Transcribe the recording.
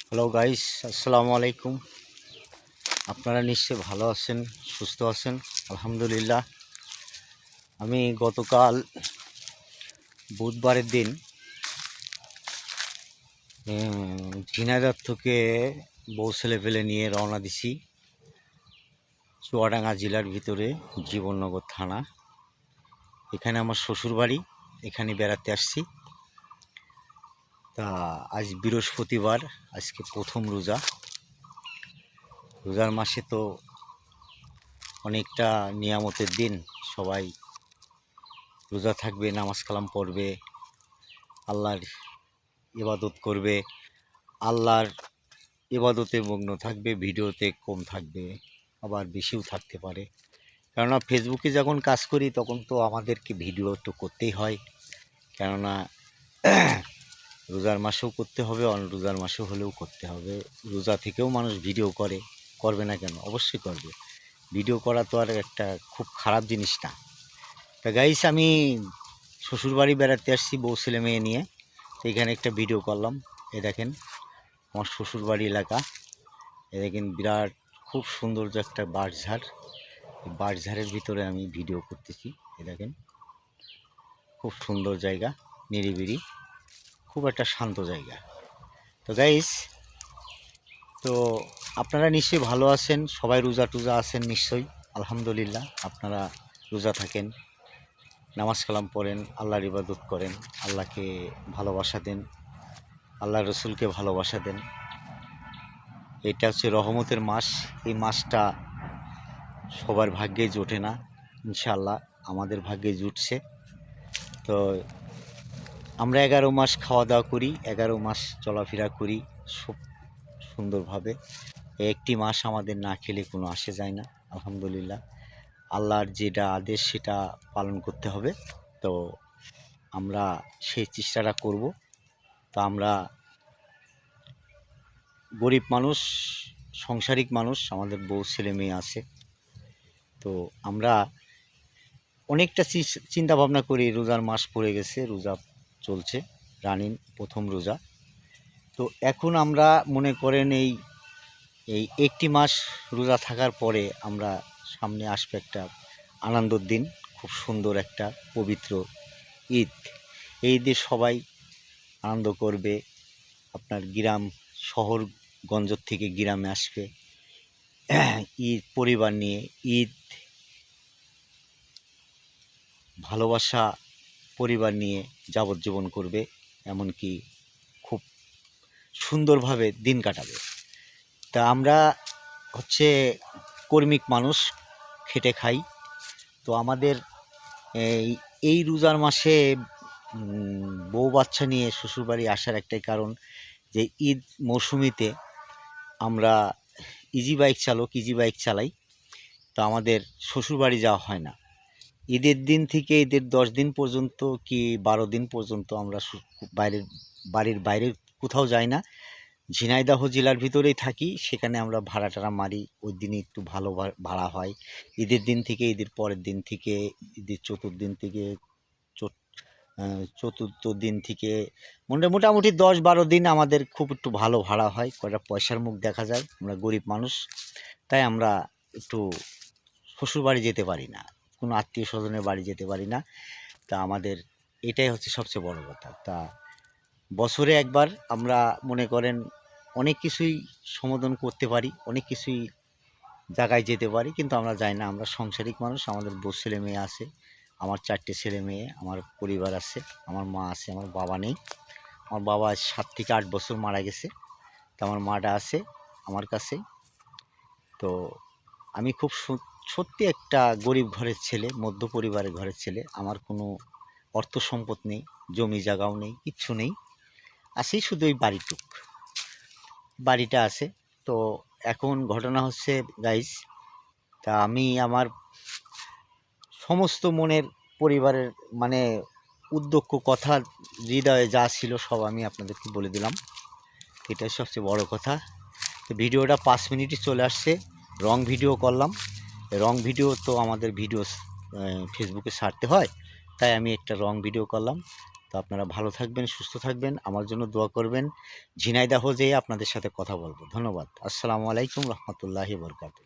Hello guys, আসসালামু আলাইকুম। আপনারা নিশ্চয়ই ভালো আছেন, সুস্থ আছেন? আলহামদুলিল্লাহ। আমি গতকাল বুধবারের দিন ঝিনাইদহ থেকে বউ ছেলে পেলে নিয়ে রওনা দিছি চুয়াডাঙ্গা জেলার ভিতরে জীবননগর থানা। এখানে আমার শ্বশুর বাড়ি, এখানে বেড়াতে আসছি। তা আজ বৃহস্পতিবার, আজকে প্রথম রোজা। রোজার মাসে তো অনেকটা নিয়ামতের দিন। সবাই রোজা থাকবে, নামাজ কালাম পড়বে, আল্লাহর ইবাদত করবে, আল্লাহর ইবাদতে মগ্ন থাকবে। ভিডিওতে কম থাকবে, আবার বেশিও থাকতে পারে। কেননা ফেসবুকে যখন কাজ করি তখন তো আমাদেরকে ভিডিও তো করতেই হয়। কেননা রোজার মাসেও করতে হবে, অন রোজার মাসেও হলেও করতে হবে। রোজা থেকেও মানুষ ভিডিও করে, করবে না কেন? অবশ্যই করবে। ভিডিও করা তো আর একটা খুব খারাপ জিনিস না। তা গাইস, আমি শ্বশুরবাড়ি বেড়াতে আসছি বউ ছেলে মেয়ে নিয়ে। তো এখানে একটা ভিডিও করলাম। এই দেখেন আমার শ্বশুরবাড়ি এলাকা। এই দেখেন বিরাট খুব সৌন্দর্য একটা বাঁশঝাড়। এই বাঁশঝাড়ের ভিতরে আমি ভিডিও করতেছি। এই দেখেন খুব সুন্দর জায়গা, নিরিবিলি, খুব একটা শান্ত জায়গা। তো গাইস, তো আপনারা নিশ্চয়ই ভালো আছেন, সবাই রোজা টুজা আছেন নিশ্চয়ই। আলহামদুলিল্লাহ, আপনারা রোজা থাকেন, নামাজ কালাম পড়েন, আল্লাহর ইবাদত করেন, আল্লাহকে ভালোবাসা দেন, আল্লাহ রসুলকে ভালোবাসা দেন। এটা হচ্ছে রহমতের মাস। এই মাসটা সবার ভাগ্যে জোটে না, ইনশাআল্লাহ আমাদের ভাগ্যে জুটছে। তো আমরা 11 মাস খাওয়া দাওয়া করি, 11 মাস চলাফেরা করি খুব সুন্দরভাবে। একটি মাস আমাদের না খেলে কোনো আসে যায় না। আলহামদুলিল্লাহ, আল্লাহর যেটা আদেশ সেটা পালন করতে হবে। তো আমরা সেই চেষ্টাটা করব। তো আমরা গরিব মানুষ, সংসারিক মানুষ, আমাদের বউ ছেলে মেয়ে আছে। তো আমরা অনেকটা চিন্তা ভাবনা করি। রোজার মাস পড়ে গেছে, রোজা চলছে, রানিং প্রথম রোজা। তো এখন আমরা মনে করেন এই এই একটি মাস রোজা থাকার পরে আমরা সামনে আসবে একটা আনন্দের দিন, খুব সুন্দর একটা পবিত্র ঈদ। এই ঈদে সবাই আনন্দ করবে। আপনার গ্রাম শহরগঞ্জ থেকে গ্রামে আসবে ঈদ পরিবার নিয়ে। ঈদ ভালোবাসা পরিবার নিয়ে যাবজ্জীবন করবে, এমনকি খুব সুন্দরভাবে দিন কাটাবে। তা আমরা হচ্ছে কর্মিক মানুষ, খেটে খাই। তো আমাদের এই এই রোজার মাসে বউ বাচ্চা নিয়ে শ্বশুরবাড়ি আসার একটাই কারণ, যে ঈদ মৌসুমিতে আমরা ইজি বাইক চালাই। তো আমাদের শ্বশুরবাড়ি যাওয়া হয় না। ঈদের দিন থেকে ঈদের 10 দিন পর্যন্ত কি 12 দিন পর্যন্ত আমরা বাড়ির বাইরে কোথাও যাই না। ঝিনাইদহ জেলার ভিতরেই থাকি। সেখানে আমরা ভাড়া টাড়া মারি। ওই দিনই একটু ভালো ভাড়া হয়। ঈদের দিন থেকে, ঈদের পরের দিন থেকে, ঈদের চতুর্দিন থেকে, চতুর্থ দিন থেকে মোটামুটি 10-12 দিন আমাদের খুব একটু ভালো ভাড়া হয়। কয়টা পয়সার মুখ দেখা যায়। আমরা গরিব মানুষ, তাই আমরা একটু শ্বশুরবাড়ি যেতে পারি না, কোনো আত্মীয় স্বজনের বাড়ি যেতে পারি না। তা আমাদের এটাই হচ্ছে সবচেয়ে বড় কথা। তা বছরে একবার আমরা মনে করেন অনেক কিছুই সম্বোধন করতে পারি, অনেক কিছুই জায়গায় যেতে পারি, কিন্তু আমরা যাই না। আমরা সংসারিক মানুষ, আমাদের বউ ছেলে মেয়ে আছে। আমার 4টে ছেলে মেয়ে, আমার পরিবার আছে, আমার মা আছে, আমার বাবা নেই। আমার বাবা 7 থেকে 8 বছর মারা গেছে। তো আমার মাটা আছে আমার কাছেই। তো আমি খুব সত্যি একটা গরিব ঘরের ছেলে, মধ্য পরিবারের ঘরের ছেলে। আমার কোনো অর্থ সম্পদ নেই, জমি জায়গাও নেই, কিচ্ছু নেই। আছেই শুধু ওই বাড়িটা আছে। তো এখন ঘটনা হচ্ছে গাইস, তা আমি আমার সমস্ত মনের পরিবারের মানে উদ্যোগ্য কথা, হৃদয়ে যা ছিল সব আমি আপনাদেরকে বলে দিলাম। এটাই সবচেয়ে বড় কথা। তো ভিডিওটা 5 মিনিটই চলে আসছে। রং ভিডিও করলাম। রং ভিডিও তো আমাদের ভিডিও ফেসবুকে ছাড়তে হয়, তাই আমি একটা রং ভিডিও করলাম। তো আপনারা ভালো থাকবেন, সুস্থ থাকবেন, আমার জন্য দোয়া করবেন। ঝিনাইদহ যেয়ে আপনাদের সাথে কথা বলবো। ধন্যবাদ। আসসালামু আলাইকুম রহমতুল্লাহি বরকাতুহু।